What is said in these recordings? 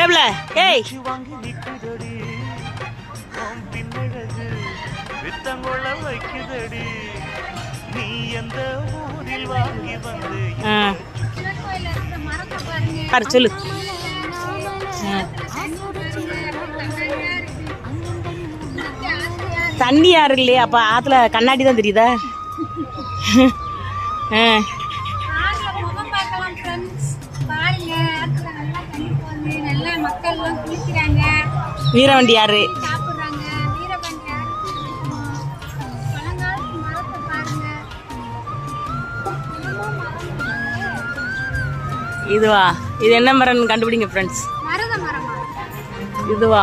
ஏப்ல ஏய் பாரு சொல்லு. தண்ணி யாரும் இல்லையா? அப்ப ஆத்துல கண்ணாடி தான் தெரியுதா? வீரவண்டி யாரு? இதுவா? இது என்ன மரம் கண்டுபிடிங்க ஃப்ரெண்ட்ஸ். இதுவா?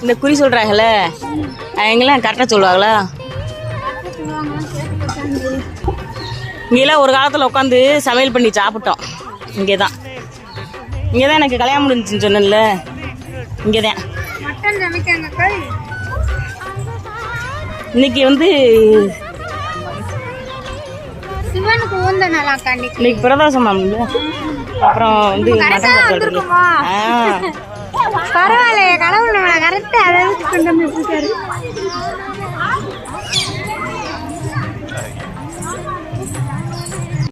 இந்த குறி சொல்றாங்கல்ல அவங்களாம் கரெக்டாக சொல்லுவாங்களா? இங்கெல்லாம் ஒரு காலத்தில் உட்காந்து சமையல் பண்ணி சாப்பிட்டோம். இங்கே தான் எனக்கு கல்யாணம் முடிஞ்சுன்னு சொன்னேன்ல, இங்கே தான். இன்னைக்கு வந்து இன்னைக்கு பிரதோஷம். அப்புறம் வந்து பரவாயில்ல, கடவுள் கரெக்டா அதை கொண்டு வந்து